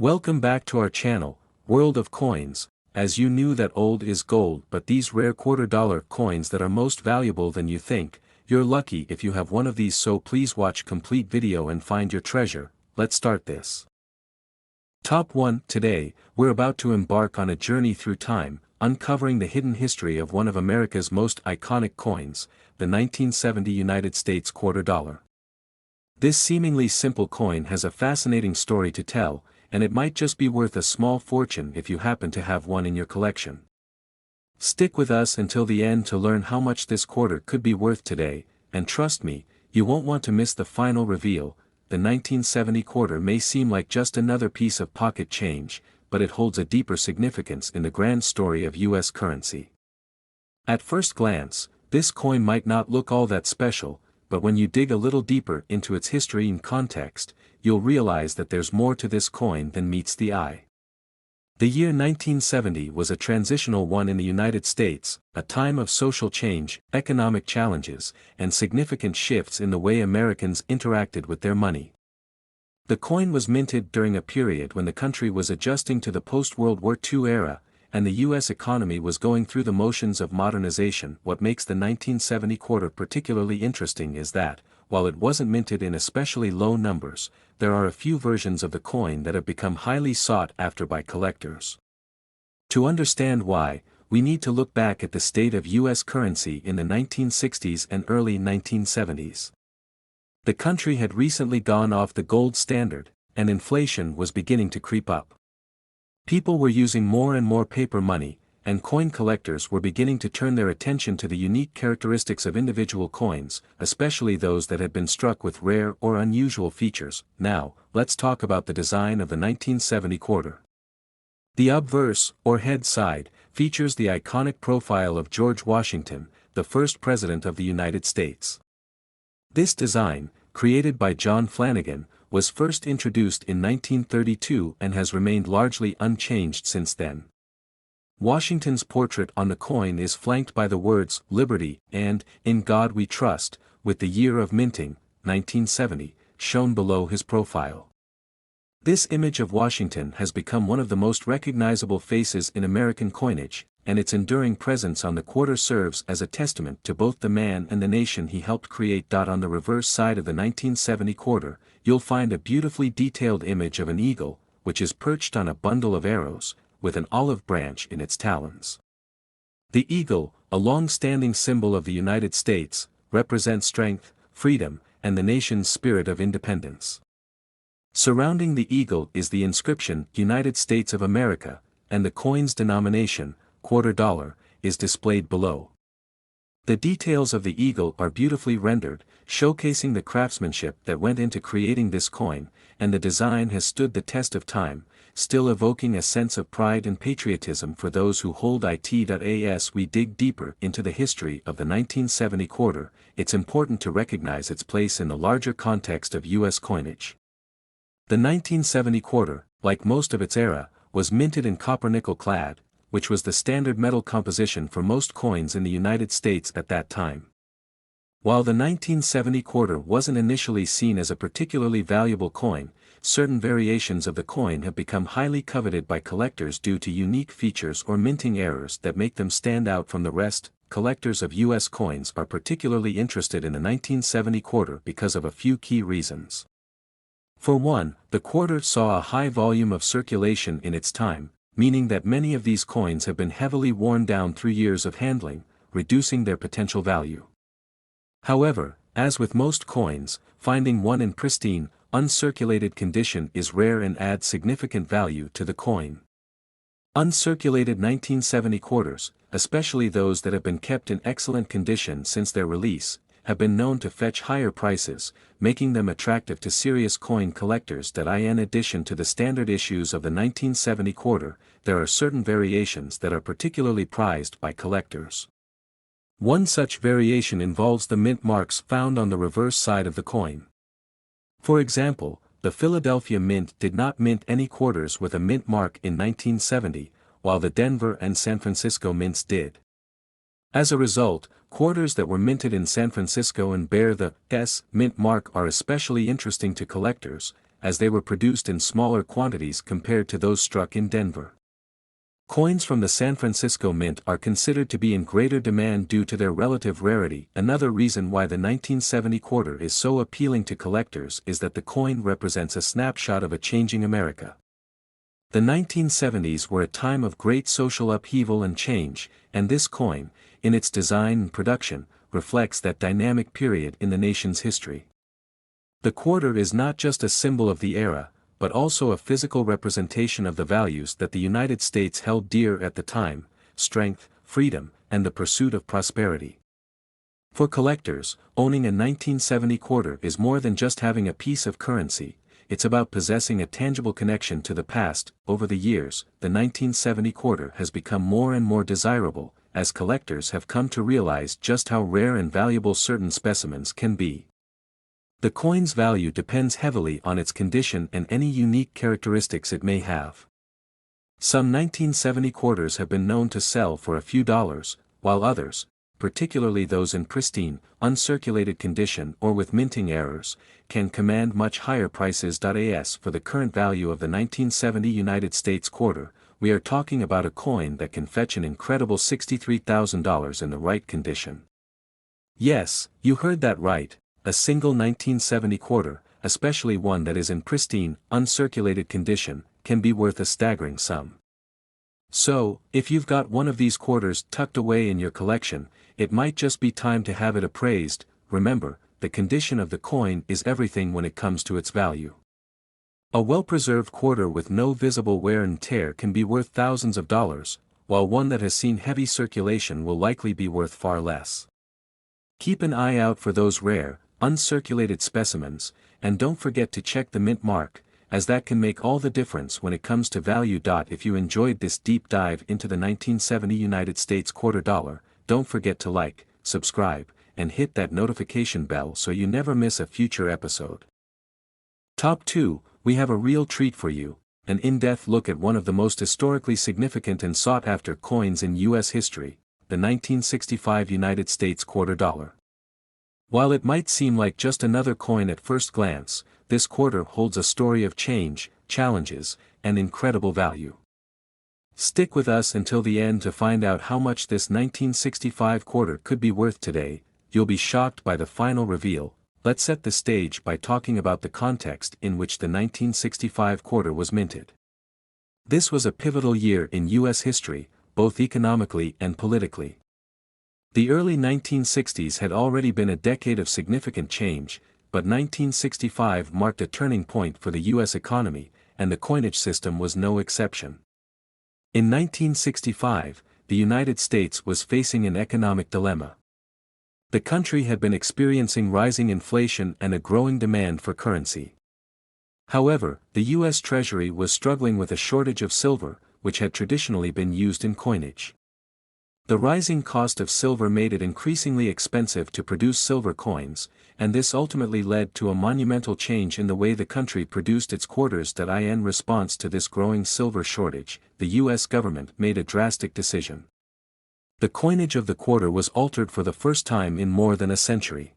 Welcome back to our channel, World of Coins. As you knew that old is gold, but these rare $quarter coins that are most valuable than you think, you're lucky if you have one of these, so please watch complete video and find your treasure. Let's start this. Top 1. Today, we're about to embark on a journey through time, uncovering the hidden history of one of America's most iconic coins, the 1970 United States $quarter. This seemingly simple coin has a fascinating story to tell, and it might just be worth a small fortune if you happen to have one in your collection. Stick with us until the end to learn how much this quarter could be worth today, and trust me, you won't want to miss the final reveal. The 1970 quarter may seem like just another piece of pocket change, but it holds a deeper significance in the grand story of US currency. At first glance, this coin might not look all that special, but when you dig a little deeper into its history and context, you'll realize that there's more to this coin than meets the eye. The year 1970 was a transitional one in the United States, a time of social change, economic challenges, and significant shifts in the way Americans interacted with their money. The coin was minted during a period when the country was adjusting to the post-World War II era, and the U.S. economy was going through the motions of modernization. What makes the 1970 quarter particularly interesting is that, while it wasn't minted in especially low numbers, there are a few versions of the coin that have become highly sought after by collectors. To understand why, we need to look back at the state of U.S. currency in the 1960s and early 1970s. The country had recently gone off the gold standard, and inflation was beginning to creep up. People were using more and more paper money, and coin collectors were beginning to turn their attention to the unique characteristics of individual coins, especially those that had been struck with rare or unusual features. Now, let's talk about the design of the 1970 quarter. The obverse, or head side, features the iconic profile of George Washington, the first president of the United States. This design, created by John Flanagan, was first introduced in 1932 and has remained largely unchanged since then. Washington's portrait on the coin is flanked by the words "Liberty" and "In God We Trust," with the year of minting, 1970, shown below his profile. This image of Washington has become one of the most recognizable faces in American coinage, and its enduring presence on the quarter serves as a testament to both the man and the nation he helped create. On the reverse side of the 1970 quarter, you'll find a beautifully detailed image of an eagle, which is perched on a bundle of arrows, with an olive branch in its talons. The eagle, a long-standing symbol of the United States, represents strength, freedom, and the nation's spirit of independence. Surrounding the eagle is the inscription "United States of America," and the coin's denomination, $quarter, is displayed below. The details of the eagle are beautifully rendered, showcasing the craftsmanship that went into creating this coin, and the design has stood the test of time, still evoking a sense of pride and patriotism for those who hold it. As we dig deeper into the history of the 1970 quarter, it's important to recognize its place in the larger context of U.S. coinage. The 1970 quarter, like most of its era, was minted in copper-nickel clad, which was the standard metal composition for most coins in the United States at that time. While the 1970 quarter wasn't initially seen as a particularly valuable coin, certain variations of the coin have become highly coveted by collectors due to unique features or minting errors that make them stand out from the rest. Collectors of U.S. coins are particularly interested in the 1970 quarter because of a few key reasons. For one, the quarter saw a high volume of circulation in its time, meaning that many of these coins have been heavily worn down through years of handling, reducing their potential value. However, as with most coins, finding one in pristine, uncirculated condition is rare and adds significant value to the coin. Uncirculated 1970 quarters, especially those that have been kept in excellent condition since their release, have been known to fetch higher prices, making them attractive to serious coin collectors. In addition to the standard issues of the 1970 quarter, there are certain variations that are particularly prized by collectors. One such variation involves the mint marks found on the reverse side of the coin. For example, the Philadelphia Mint did not mint any quarters with a mint mark in 1970, while the Denver and San Francisco mints did. As a result, quarters that were minted in San Francisco and bear the S mint mark are especially interesting to collectors, as they were produced in smaller quantities compared to those struck in Denver. Coins from the San Francisco Mint are considered to be in greater demand due to their relative rarity. Another reason why the 1970 quarter is so appealing to collectors is that the coin represents a snapshot of a changing America. The 1970s were a time of great social upheaval and change, and this coin, in its design and production, reflects that dynamic period in the nation's history. The quarter is not just a symbol of the era, but also a physical representation of the values that the United States held dear at the time: strength, freedom, and the pursuit of prosperity. For collectors, owning a 1970 quarter is more than just having a piece of currency, it's about possessing a tangible connection to the past. Over the years, the 1970 quarter has become more and more desirable, as collectors have come to realize just how rare and valuable certain specimens can be. The coin's value depends heavily on its condition and any unique characteristics it may have. Some 1970 quarters have been known to sell for a few dollars, while others, particularly those in pristine, uncirculated condition or with minting errors, can command much higher prices. As for the current value of the 1970 United States quarter, we are talking about a coin that can fetch an incredible $63,000 in the right condition. Yes, you heard that right. A single 1970 quarter, especially one that is in pristine, uncirculated condition, can be worth a staggering sum. So, if you've got one of these quarters tucked away in your collection, it might just be time to have it appraised. Remember, the condition of the coin is everything when it comes to its value. A well-preserved quarter with no visible wear and tear can be worth thousands of dollars, while one that has seen heavy circulation will likely be worth far less. Keep an eye out for those rare, uncirculated specimens, and don't forget to check the mint mark, as that can make all the difference when it comes to value. If you enjoyed this deep dive into the 1970 United States quarter dollar, don't forget to like, subscribe, and hit that notification bell so you never miss a future episode. Top 2, we have a real treat for you, an in-depth look at one of the most historically significant and sought-after coins in U.S. history, the 1965 United States quarter dollar. While it might seem like just another coin at first glance, this quarter holds a story of change, challenges, and incredible value. Stick with us until the end to find out how much this 1965 quarter could be worth today. You'll be shocked by the final reveal. Let's set the stage by talking about the context in which the 1965 quarter was minted. This was a pivotal year in U.S. history, both economically and politically. The early 1960s had already been a decade of significant change, but 1965 marked a turning point for the U.S. economy, and the coinage system was no exception. In 1965, the United States was facing an economic dilemma. The country had been experiencing rising inflation and a growing demand for currency. However, the U.S. Treasury was struggling with a shortage of silver, which had traditionally been used in coinage. The rising cost of silver made it increasingly expensive to produce silver coins, and this ultimately led to a monumental change in the way the country produced its quarters. In response to this growing silver shortage, the U.S. government made a drastic decision. The coinage of the quarter was altered for the first time in more than a century.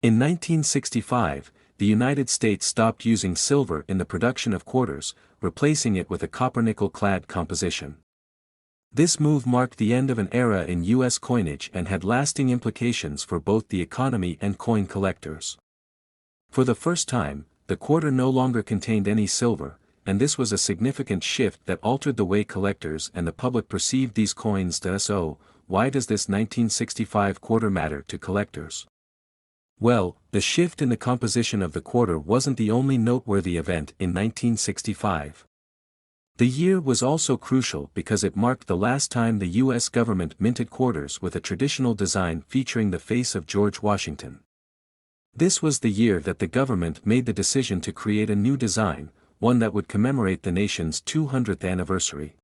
In 1965, the United States stopped using silver in the production of quarters, replacing it with a copper-nickel-clad composition. This move marked the end of an era in U.S. coinage and had lasting implications for both the economy and coin collectors. For the first time, the quarter no longer contained any silver, and this was a significant shift that altered the way collectors and the public perceived these coins. So, why does this 1965 quarter matter to collectors? Well, the shift in the composition of the quarter wasn't the only noteworthy event in 1965. The year was also crucial because it marked the last time the U.S. government minted quarters with a traditional design featuring the face of George Washington. This was the year that the government made the decision to create a new design, one that would commemorate the nation's 200th anniversary.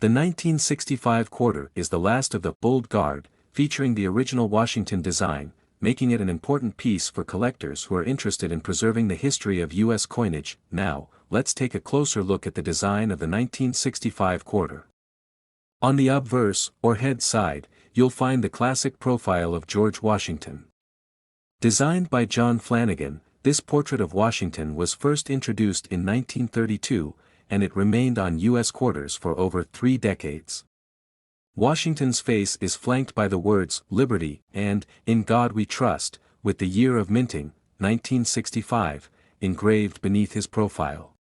The 1965 quarter is the last of the Old Guard, featuring the original Washington design, making it an important piece for collectors who are interested in preserving the history of U.S. coinage. Now, let's take a closer look at the design of the 1965 quarter. On the obverse, or head side, you'll find the classic profile of George Washington. Designed by John Flanagan, this portrait of Washington was first introduced in 1932, and it remained on U.S. quarters for over 3 decades. Washington's face is flanked by the words "Liberty" and "In God We Trust," with the year of minting, 1965, engraved beneath his profile.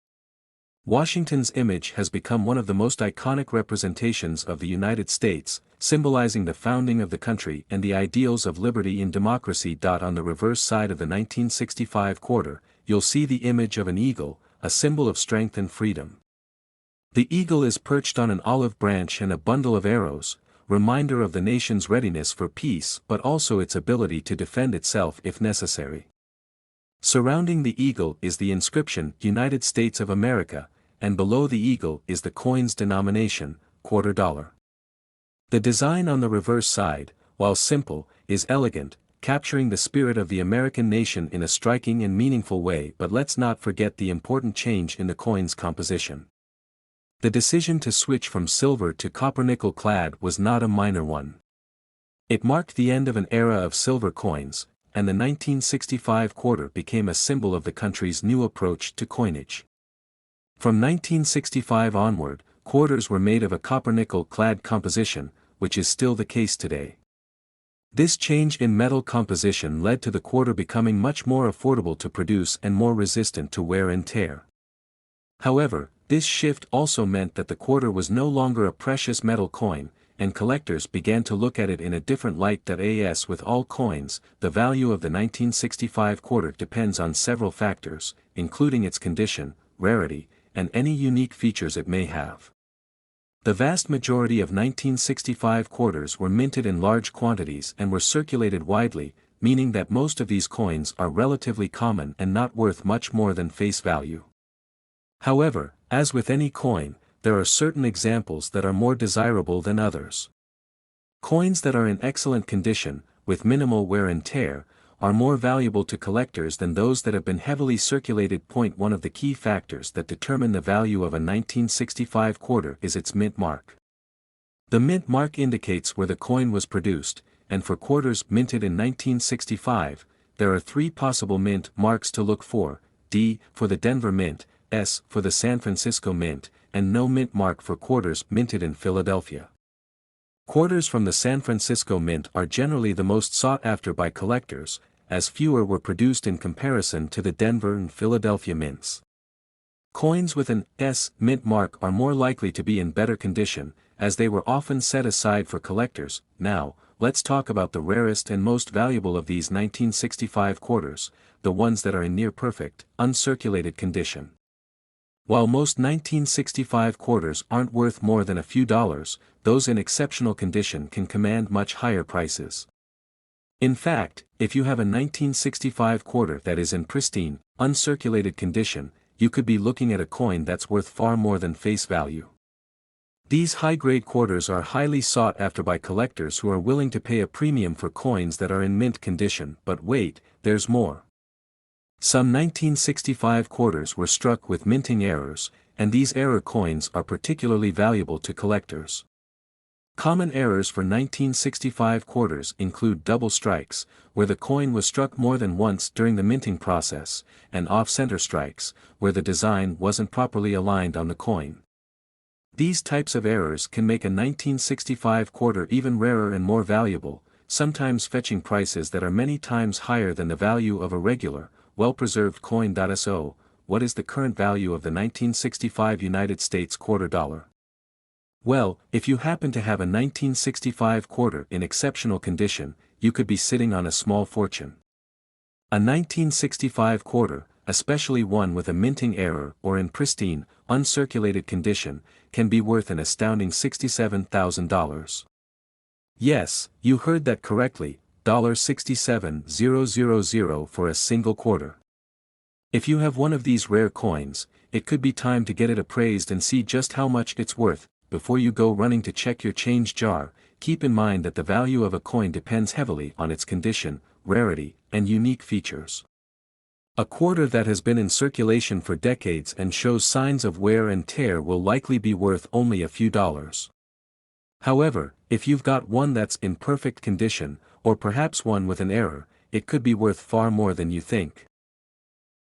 Washington's image has become one of the most iconic representations of the United States, symbolizing the founding of the country and the ideals of liberty and democracy. On the reverse side of the 1965 quarter, you'll see the image of an eagle, a symbol of strength and freedom. The eagle is perched on an olive branch and a bundle of arrows, reminder of the nation's readiness for peace but also its ability to defend itself if necessary. Surrounding the eagle is the inscription "United States of America," and below the eagle is the coin's denomination, quarter dollar. The design on the reverse side, while simple, is elegant, capturing the spirit of the American nation in a striking and meaningful way. But let's not forget the important change in the coin's composition. The decision to switch from silver to copper-nickel clad was not a minor one. It marked the end of an era of silver coins, and the 1965 quarter became a symbol of the country's new approach to coinage. From 1965 onward, quarters were made of a copper-nickel clad composition, which is still the case today. This change in metal composition led to the quarter becoming much more affordable to produce and more resistant to wear and tear. However, this shift also meant that the quarter was no longer a precious metal coin, and collectors began to look at it in a different light. As with all coins, the value of the 1965 quarter depends on several factors, including its condition, rarity, and any unique features it may have. The vast majority of 1965 quarters were minted in large quantities and were circulated widely, meaning that most of these coins are relatively common and not worth much more than face value. However, as with any coin, there are certain examples that are more desirable than others. Coins that are in excellent condition, with minimal wear and tear, are more valuable to collectors than those that have been heavily circulated. One of the key factors that determine the value of a 1965 quarter is its mint mark. The mint mark indicates where the coin was produced, and for quarters minted in 1965, there are 3 possible mint marks to look for: D for the Denver Mint, S for the San Francisco Mint, and no mint mark for quarters minted in Philadelphia. Quarters from the San Francisco Mint are generally the most sought after by collectors, as fewer were produced in comparison to the Denver and Philadelphia mints. Coins with an S mint mark are more likely to be in better condition, as they were often set aside for collectors. Now, let's talk about the rarest and most valuable of these 1965 quarters, the ones that are in near perfect, uncirculated condition. While most 1965 quarters aren't worth more than a few dollars, those in exceptional condition can command much higher prices. In fact, if you have a 1965 quarter that is in pristine, uncirculated condition, you could be looking at a coin that's worth far more than face value. These high-grade quarters are highly sought after by collectors who are willing to pay a premium for coins that are in mint condition. But wait, there's more. Some 1965 quarters were struck with minting errors, and these error coins are particularly valuable to collectors. Common errors for 1965 quarters include double strikes, where the coin was struck more than once during the minting process, and off-center strikes, where the design wasn't properly aligned on the coin. These types of errors can make a 1965 quarter even rarer and more valuable, sometimes fetching prices that are many times higher than the value of a regular, well-preserved coin. So, what is the current value of the 1965 United States quarter dollar? Well, if you happen to have a 1965 quarter in exceptional condition, you could be sitting on a small fortune. A 1965 quarter, especially one with a minting error or in pristine, uncirculated condition, can be worth an astounding $67,000. Yes, you heard that correctly, $67,000 for a single quarter. If you have one of these rare coins, it could be time to get it appraised and see just how much it's worth. Before you go running to check your change jar, keep in mind that the value of a coin depends heavily on its condition, rarity, and unique features. A quarter that has been in circulation for decades and shows signs of wear and tear will likely be worth only a few dollars. However, if you've got one that's in perfect condition, or perhaps one with an error, it could be worth far more than you think.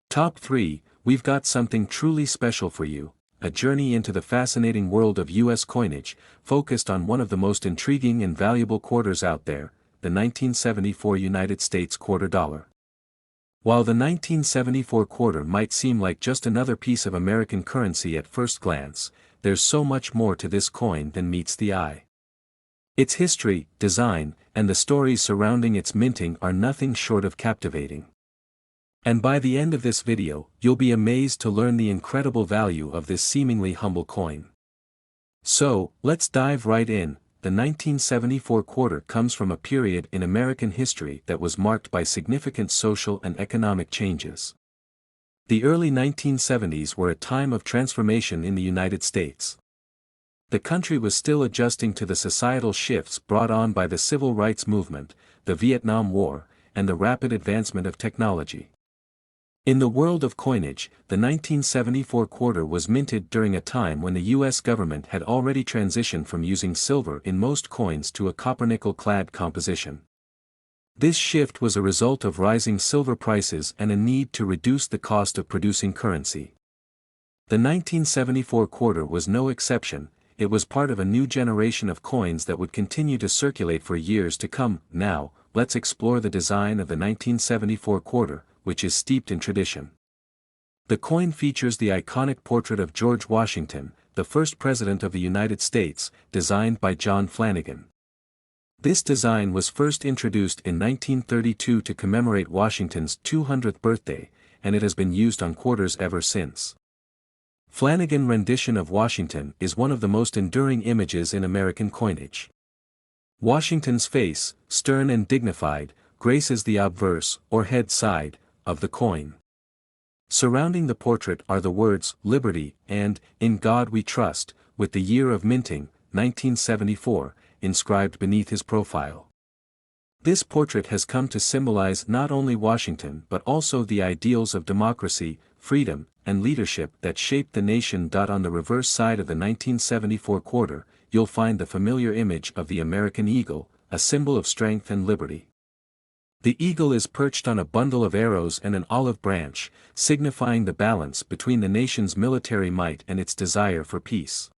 Top 3, we've got something truly special for you, a journey into the fascinating world of US coinage, focused on one of the most intriguing and valuable quarters out there, the 1974 United States quarter dollar. While the 1974 quarter might seem like just another piece of American currency at first glance, there's so much more to this coin than meets the eye. Its history, design, and the stories surrounding its minting are nothing short of captivating. And by the end of this video, you'll be amazed to learn the incredible value of this seemingly humble coin. So, let's dive right in. The 1974 quarter comes from a period in American history that was marked by significant social and economic changes. The early 1970s were a time of transformation in the United States. The country was still adjusting to the societal shifts brought on by the civil rights movement, the Vietnam War, and the rapid advancement of technology. In the world of coinage, the 1974 quarter was minted during a time when the U.S. government had already transitioned from using silver in most coins to a copper-nickel-clad composition. This shift was a result of rising silver prices and a need to reduce the cost of producing currency. The 1974 quarter was no exception. It was part of a new generation of coins that would continue to circulate for years to come. Now, let's explore the design of the 1974 quarter, which is steeped in tradition. The coin features the iconic portrait of George Washington, the first president of the United States, designed by John Flanagan. This design was first introduced in 1932 to commemorate Washington's 200th birthday, and it has been used on quarters ever since. Flanagan's rendition of Washington is one of the most enduring images in American coinage. Washington's face, stern and dignified, graces the obverse, or head side, of the coin. Surrounding the portrait are the words, "Liberty," and, "In God We Trust," with the year of minting, 1974, inscribed beneath his profile. This portrait has come to symbolize not only Washington but also the ideals of democracy, freedom, and leadership that shaped the nation. On the reverse side of the 1974 quarter, you'll find the familiar image of the American eagle, a symbol of strength and liberty. The eagle is perched on a bundle of arrows and an olive branch, signifying the balance between the nation's military might and its desire for peace.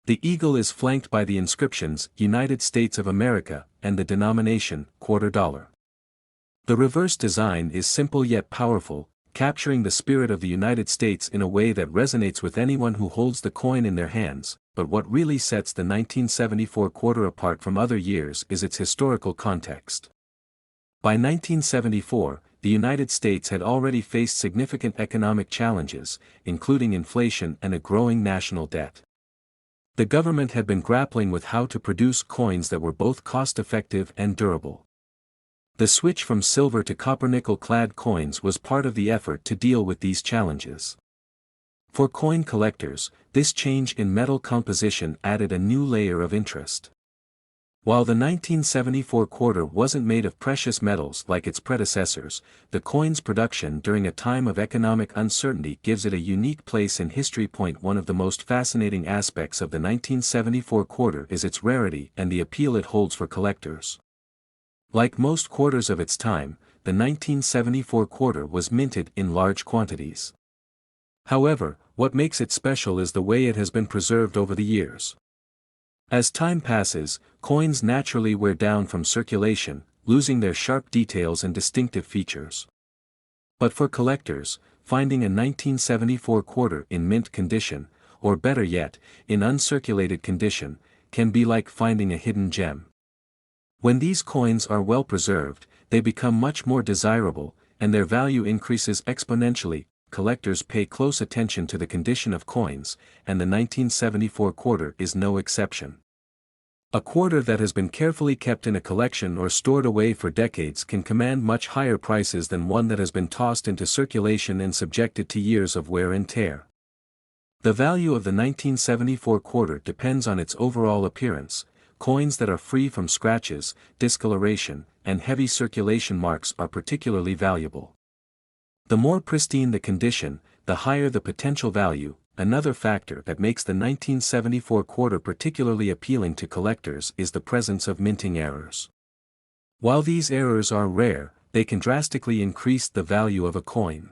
The eagle is flanked by the inscriptions, "United States of America," and the denomination, quarter dollar. The reverse design is simple yet powerful, capturing the spirit of the United States in a way that resonates with anyone who holds the coin in their hands. But what really sets the 1974 quarter apart from other years is its historical context. By 1974, the United States had already faced significant economic challenges, including inflation and a growing national debt. The government had been grappling with how to produce coins that were both cost-effective and durable. The switch from silver to copper-nickel-clad coins was part of the effort to deal with these challenges. For coin collectors, this change in metal composition added a new layer of interest. While the 1974 quarter wasn't made of precious metals like its predecessors, the coin's production during a time of economic uncertainty gives it a unique place in history. One of the most fascinating aspects of the 1974 quarter is its rarity and the appeal it holds for collectors. Like most quarters of its time, the 1974 quarter was minted in large quantities. However, what makes it special is the way it has been preserved over the years. As time passes, coins naturally wear down from circulation, losing their sharp details and distinctive features. But for collectors, finding a 1974 quarter in mint condition, or better yet, in uncirculated condition, can be like finding a hidden gem. When these coins are well preserved, they become much more desirable, and their value increases exponentially. Collectors pay close attention to the condition of coins, and the 1974 quarter is no exception. A quarter that has been carefully kept in a collection or stored away for decades can command much higher prices than one that has been tossed into circulation and subjected to years of wear and tear. The value of the 1974 quarter depends on its overall appearance. Coins that are free from scratches, discoloration, and heavy circulation marks are particularly valuable. The more pristine the condition, the higher the potential value. Another factor that makes the 1974 quarter particularly appealing to collectors is the presence of minting errors. While these errors are rare, they can drastically increase the value of a coin.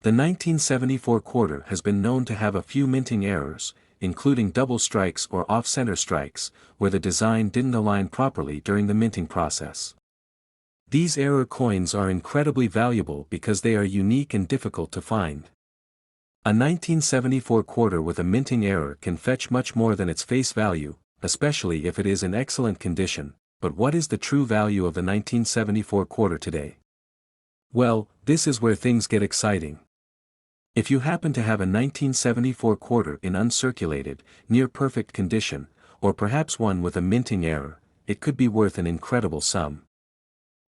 The 1974 quarter has been known to have a few minting errors, including double strikes or off-center strikes, where the design didn't align properly during the minting process. These error coins are incredibly valuable because they are unique and difficult to find. A 1974 quarter with a minting error can fetch much more than its face value, especially if it is in excellent condition, but what is the true value of the 1974 quarter today? Well, this is where things get exciting. If you happen to have a 1974 quarter in uncirculated, near-perfect condition, or perhaps one with a minting error, it could be worth an incredible sum.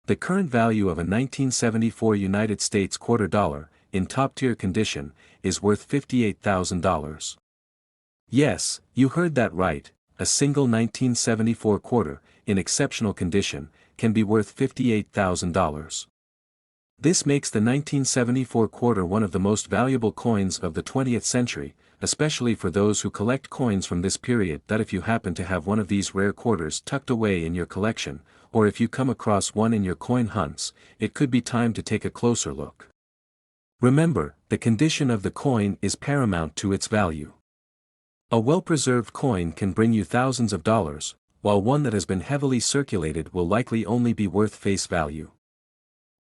The current value of a 1974 United States quarter dollar, in top-tier condition, is worth $58,000. Yes, you heard that right, a single 1974 quarter, in exceptional condition, can be worth $58,000. This makes the 1974 quarter one of the most valuable coins of the 20th century, especially for those who collect coins from this period. That if you happen to have one of these rare quarters tucked away in your collection, or if you come across one in your coin hunts, it could be time to take a closer look. Remember, the condition of the coin is paramount to its value. A well-preserved coin can bring you thousands of dollars, while one that has been heavily circulated will likely only be worth face value.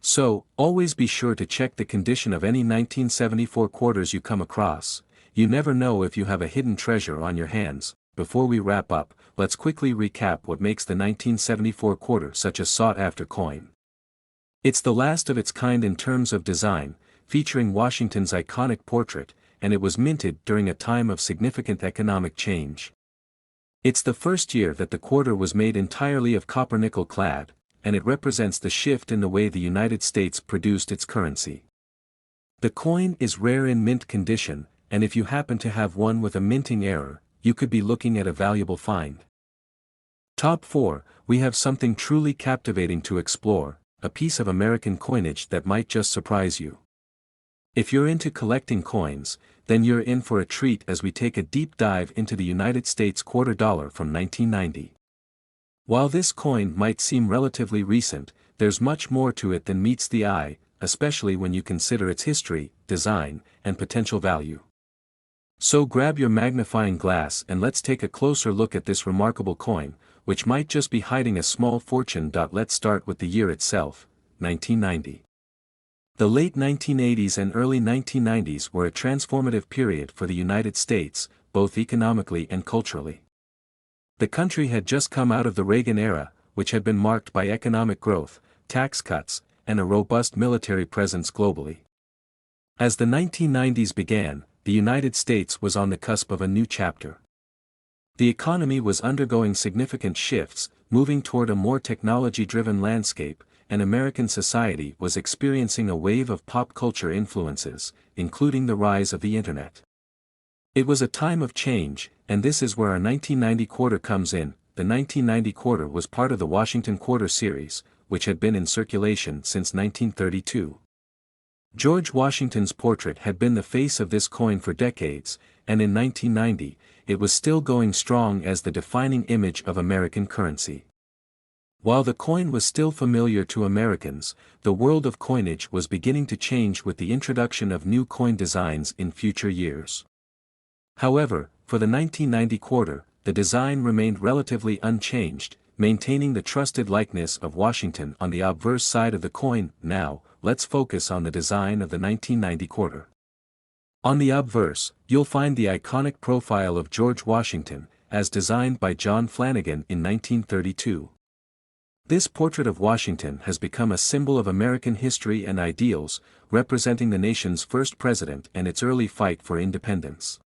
So, always be sure to check the condition of any 1974 quarters you come across. You never know if you have a hidden treasure on your hands. Before we wrap up, let's quickly recap what makes the 1974 quarter such a sought-after coin. It's the last of its kind in terms of design, featuring Washington's iconic portrait, and it was minted during a time of significant economic change. It's the first year that the quarter was made entirely of copper-nickel clad, and it represents the shift in the way the United States produced its currency. The coin is rare in mint condition, and if you happen to have one with a minting error, you could be looking at a valuable find. Top 4, we have something truly captivating to explore, a piece of American coinage that might just surprise you. If you're into collecting coins, then you're in for a treat as we take a deep dive into the United States quarter dollar from 1990. While this coin might seem relatively recent, there's much more to it than meets the eye, especially when you consider its history, design, and potential value. So grab your magnifying glass and let's take a closer look at this remarkable coin, which might just be hiding a small fortune. Let's start with the year itself, 1990. The late 1980s and early 1990s were a transformative period for the United States, both economically and culturally. The country had just come out of the Reagan era, which had been marked by economic growth, tax cuts, and a robust military presence globally. As the 1990s began, the United States was on the cusp of a new chapter. The economy was undergoing significant shifts, moving toward a more technology-driven landscape, and American society was experiencing a wave of pop culture influences, including the rise of the Internet. It was a time of change, and this is where our 1990 quarter comes in. The 1990 quarter was part of the Washington Quarter series, which had been in circulation since 1932. George Washington's portrait had been the face of this coin for decades, and in 1990, it was still going strong as the defining image of American currency. While the coin was still familiar to Americans, the world of coinage was beginning to change with the introduction of new coin designs in future years. However, for the 1990 quarter, the design remained relatively unchanged, maintaining the trusted likeness of Washington on the obverse side of the coin. Now, let's focus on the design of the 1990 quarter. On the obverse, you'll find the iconic profile of George Washington, as designed by John Flanagan in 1932. This portrait of Washington has become a symbol of American history and ideals, representing the nation's first president and its early fight for independence.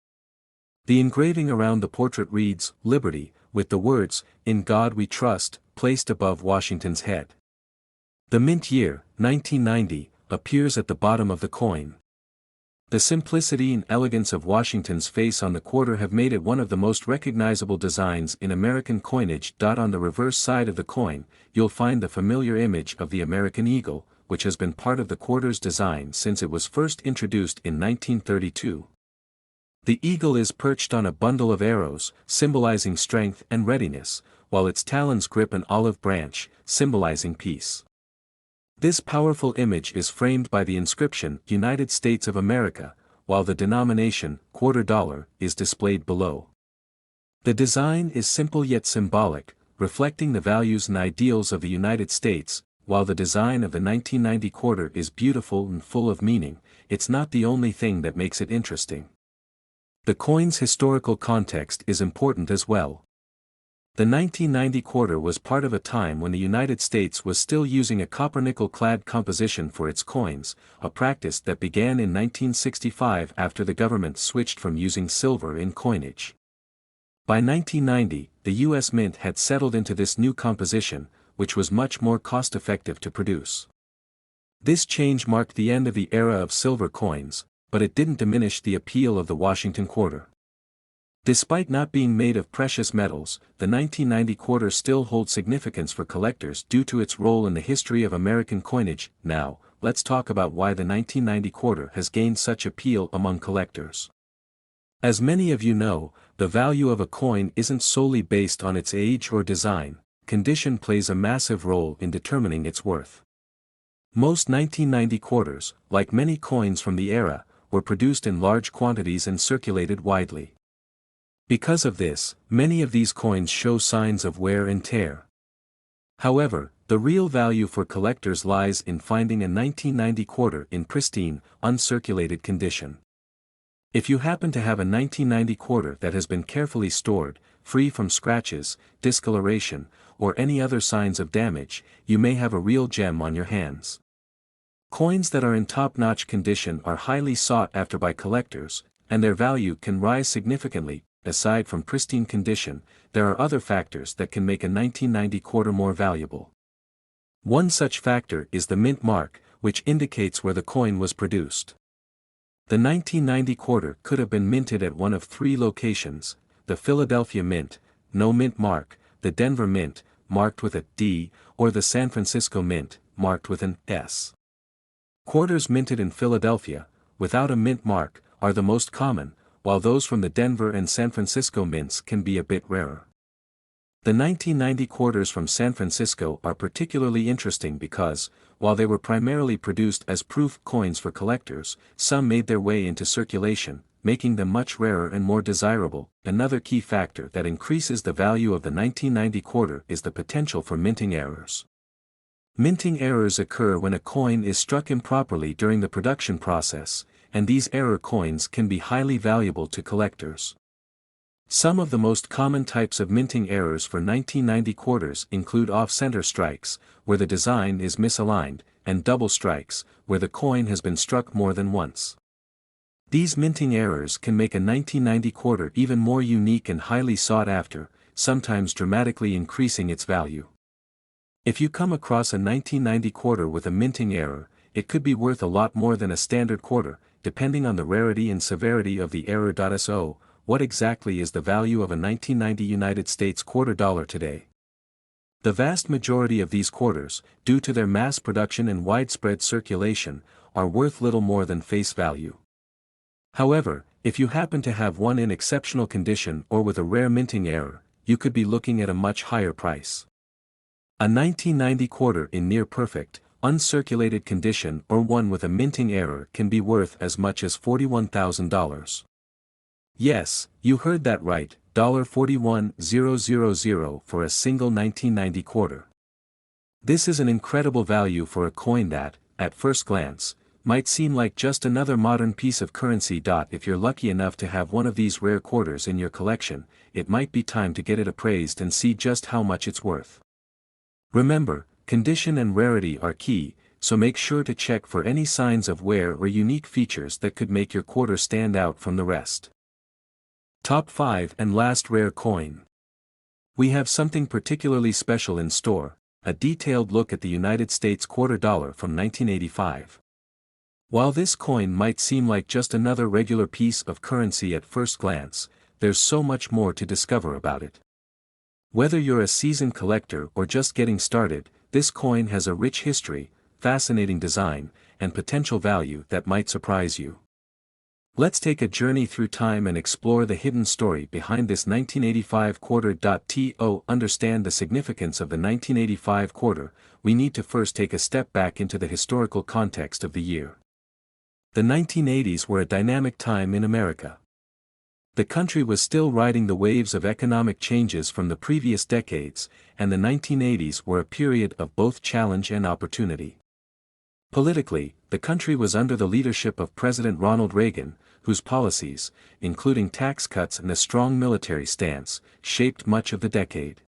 The engraving around the portrait reads, "Liberty," with the words, "In God We Trust," placed above Washington's head. The mint year, 1990, appears at the bottom of the coin. The simplicity and elegance of Washington's face on the quarter have made it one of the most recognizable designs in American coinage. On the reverse side of the coin, you'll find the familiar image of the American eagle, which has been part of the quarter's design since it was first introduced in 1932. The eagle is perched on a bundle of arrows, symbolizing strength and readiness, while its talons grip an olive branch, symbolizing peace. This powerful image is framed by the inscription United States of America, while the denomination, quarter dollar, is displayed below. The design is simple yet symbolic, reflecting the values and ideals of the United States. While the design of the 1990 quarter is beautiful and full of meaning, it's not the only thing that makes it interesting. The coin's historical context is important as well. The 1990 quarter was part of a time when the United States was still using a copper-nickel-clad composition for its coins, a practice that began in 1965 after the government switched from using silver in coinage. By 1990, the U.S. Mint had settled into this new composition, which was much more cost-effective to produce. This change marked the end of the era of silver coins, but it didn't diminish the appeal of the Washington quarter. Despite not being made of precious metals, the 1990 quarter still holds significance for collectors due to its role in the history of American coinage. Now, let's talk about why the 1990 quarter has gained such appeal among collectors. As many of you know, the value of a coin isn't solely based on its age or design. Condition plays a massive role in determining its worth. Most 1990 quarters, like many coins from the era, were produced in large quantities and circulated widely. Because of this, many of these coins show signs of wear and tear. However, the real value for collectors lies in finding a 1990 quarter in pristine, uncirculated condition. If you happen to have a 1990 quarter that has been carefully stored, free from scratches, discoloration, or any other signs of damage, you may have a real gem on your hands. Coins that are in top-notch condition are highly sought after by collectors, and their value can rise significantly. Aside from pristine condition, there are other factors that can make a 1990 quarter more valuable. One such factor is the mint mark, which indicates where the coin was produced. The 1990 quarter could have been minted at one of three locations: the Philadelphia Mint, no mint mark, the Denver Mint, marked with a D, or the San Francisco Mint, marked with an S. Quarters minted in Philadelphia, without a mint mark, are the most common, while those from the Denver and San Francisco mints can be a bit rarer. The 1990 quarters from San Francisco are particularly interesting because, while they were primarily produced as proof coins for collectors, some made their way into circulation, making them much rarer and more desirable. Another key factor that increases the value of the 1990 quarter is the potential for minting errors. Minting errors occur when a coin is struck improperly during the production process, and these error coins can be highly valuable to collectors. Some of the most common types of minting errors for 1990 quarters include off-center strikes, where the design is misaligned, and double strikes, where the coin has been struck more than once. These minting errors can make a 1990 quarter even more unique and highly sought after, sometimes dramatically increasing its value. If you come across a 1990 quarter with a minting error, it could be worth a lot more than a standard quarter, depending on the rarity and severity of the error. So, what exactly is the value of a 1990 United States quarter dollar today? The vast majority of these quarters, due to their mass production and widespread circulation, are worth little more than face value. However, if you happen to have one in exceptional condition or with a rare minting error, you could be looking at a much higher price. A 1990 quarter in near-perfect, uncirculated condition or one with a minting error can be worth as much as $41,000. Yes, you heard that right, $41,000 for a single 1990 quarter. This is an incredible value for a coin that, at first glance, might seem like just another modern piece of currency. If you're lucky enough to have one of these rare quarters in your collection, it might be time to get it appraised and see just how much it's worth. Remember, condition and rarity are key, so make sure to check for any signs of wear or unique features that could make your quarter stand out from the rest. Top 5 and last rare coin. We have something particularly special in store, a detailed look at the United States quarter dollar from 1985. While this coin might seem like just another regular piece of currency at first glance, there's so much more to discover about it. Whether you're a seasoned collector or just getting started, this coin has a rich history, fascinating design, and potential value that might surprise you. Let's take a journey through time and explore the hidden story behind this 1985 quarter. To understand the significance of the 1985 quarter, we need to first take a step back into the historical context of the year. The 1980s were a dynamic time in America. The country was still riding the waves of economic changes from the previous decades, and the 1980s were a period of both challenge and opportunity. Politically, the country was under the leadership of President Ronald Reagan, whose policies, including tax cuts and a strong military stance, shaped much of the decade.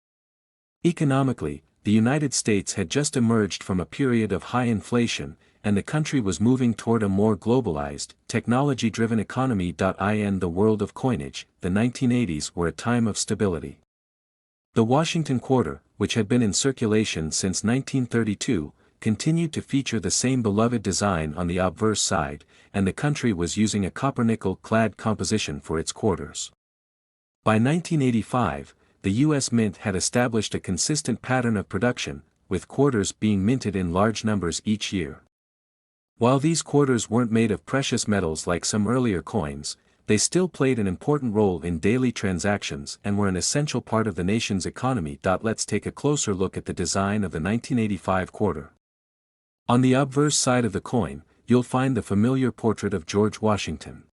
Economically, the United States had just emerged from a period of high inflation, and the country was moving toward a more globalized, technology-driven economy. In the world of coinage, the 1980s were a time of stability. The Washington quarter, which had been in circulation since 1932, continued to feature the same beloved design on the obverse side, and the country was using a copper-nickel-clad composition for its quarters. By 1985, the U.S. Mint had established a consistent pattern of production, with quarters being minted in large numbers each year. While these quarters weren't made of precious metals like some earlier coins, they still played an important role in daily transactions and were an essential part of the nation's economy. Let's take a closer look at the design of the 1985 quarter. On the obverse side of the coin, you'll find the familiar portrait of George Washington.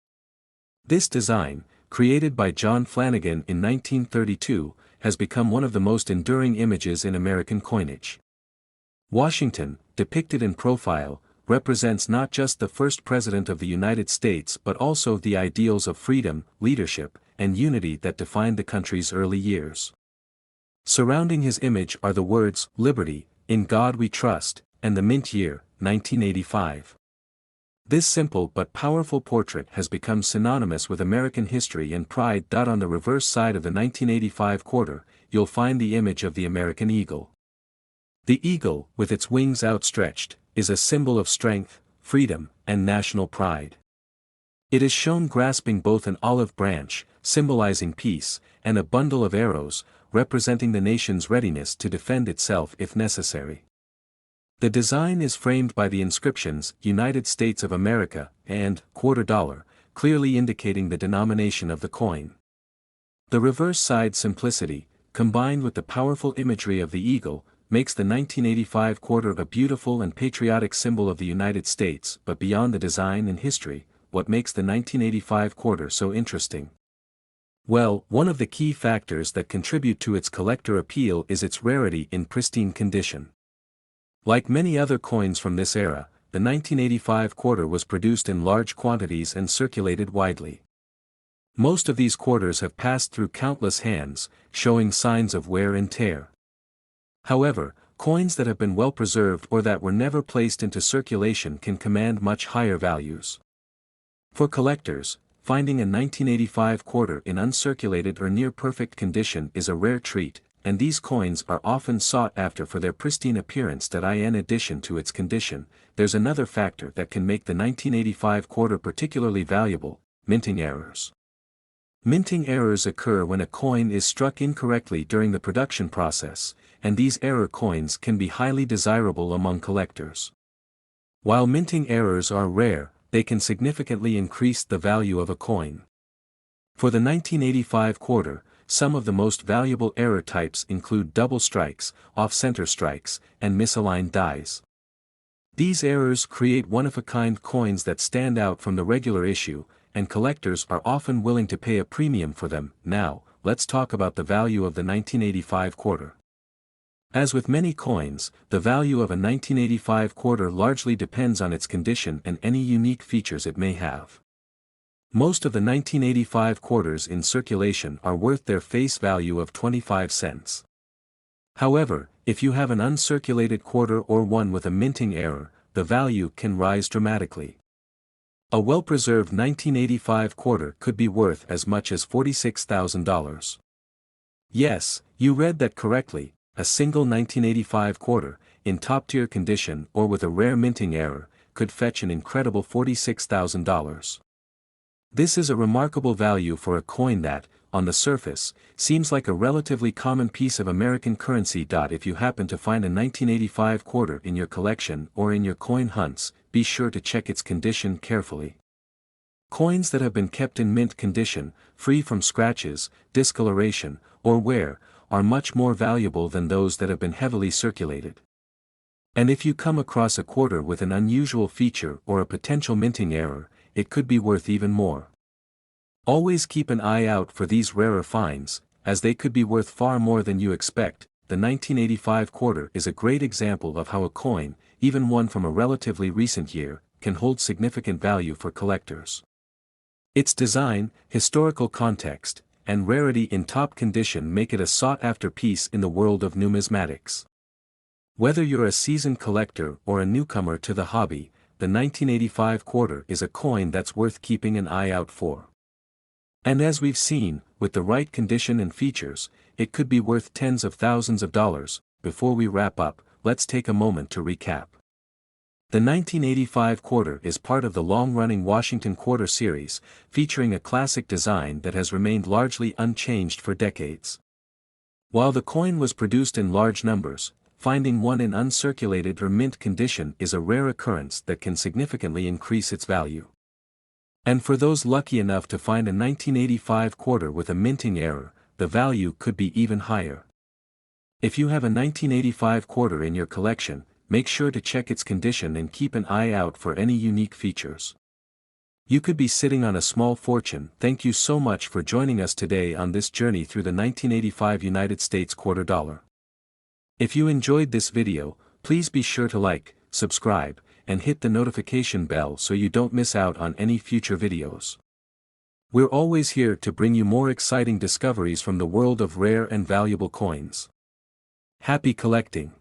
This design, created by John Flanagan in 1932, has become one of the most enduring images in American coinage. Washington, depicted in profile, represents not just the first president of the United States but also the ideals of freedom, leadership, and unity that defined the country's early years. Surrounding his image are the words, "Liberty, in God we trust," and the mint year, 1985. This simple but powerful portrait has become synonymous with American history and pride. On the reverse side of the 1985 quarter, you'll find the image of the American eagle. The eagle, with its wings outstretched, is a symbol of strength, freedom, and national pride. It is shown grasping both an olive branch, symbolizing peace, and a bundle of arrows, representing the nation's readiness to defend itself if necessary. The design is framed by the inscriptions, "United States of America," and "$quarter," clearly indicating the denomination of the coin. The reverse side simplicity, combined with the powerful imagery of the eagle, makes the 1985 quarter a beautiful and patriotic symbol of the United States. But beyond the design and history, what makes the 1985 quarter so interesting? Well, one of the key factors that contribute to its collector appeal is its rarity in pristine condition. Like many other coins from this era, the 1985 quarter was produced in large quantities and circulated widely. Most of these quarters have passed through countless hands, showing signs of wear and tear. However, coins that have been well preserved or that were never placed into circulation can command much higher values. For collectors, finding a 1985 quarter in uncirculated or near perfect condition is a rare treat, and these coins are often sought after for their pristine appearance. In addition to its condition, there's another factor that can make the 1985 quarter particularly valuable: minting errors. Minting errors occur when a coin is struck incorrectly during the production process, and these error coins can be highly desirable among collectors. While minting errors are rare, they can significantly increase the value of a coin. For the 1985 quarter, some of the most valuable error types include double strikes, off-center strikes, and misaligned dies. These errors create one-of-a-kind coins that stand out from the regular issue, and collectors are often willing to pay a premium for them. Now, let's talk about the value of the 1985 quarter. As with many coins, the value of a 1985 quarter largely depends on its condition and any unique features it may have. Most of the 1985 quarters in circulation are worth their face value of 25 cents. However, if you have an uncirculated quarter or one with a minting error, the value can rise dramatically. A well-preserved 1985 quarter could be worth as much as $46,000. Yes, you read that correctly. A single 1985 quarter, in top-tier condition or with a rare minting error, could fetch an incredible $46,000. This is a remarkable value for a coin that, on the surface, seems like a relatively common piece of American currency. If you happen to find a 1985 quarter in your collection or in your coin hunts, be sure to check its condition carefully. Coins that have been kept in mint condition, free from scratches, discoloration, or wear, are much more valuable than those that have been heavily circulated. And if you come across a quarter with an unusual feature or a potential minting error, it could be worth even more. Always keep an eye out for these rarer finds, as they could be worth far more than you expect. The 1985 quarter is a great example of how a coin, even one from a relatively recent year, can hold significant value for collectors. Its design, historical context, and rarity in top condition make it a sought-after piece in the world of numismatics. Whether you're a seasoned collector or a newcomer to the hobby, the 1985 quarter is a coin that's worth keeping an eye out for. And as we've seen, with the right condition and features, it could be worth tens of thousands of dollars. Before we wrap up, let's take a moment to recap. The 1985 quarter is part of the long-running Washington Quarter series, featuring a classic design that has remained largely unchanged for decades. While the coin was produced in large numbers, finding one in uncirculated or mint condition is a rare occurrence that can significantly increase its value. And for those lucky enough to find a 1985 quarter with a minting error, the value could be even higher. If you have a 1985 quarter in your collection, make sure to check its condition and keep an eye out for any unique features. You could be sitting on a small fortune. Thank you so much for joining us today on this journey through the 1985 United States quarter dollar. If you enjoyed this video, please be sure to like, subscribe, and hit the notification bell so you don't miss out on any future videos. We're always here to bring you more exciting discoveries from the world of rare and valuable coins. Happy collecting!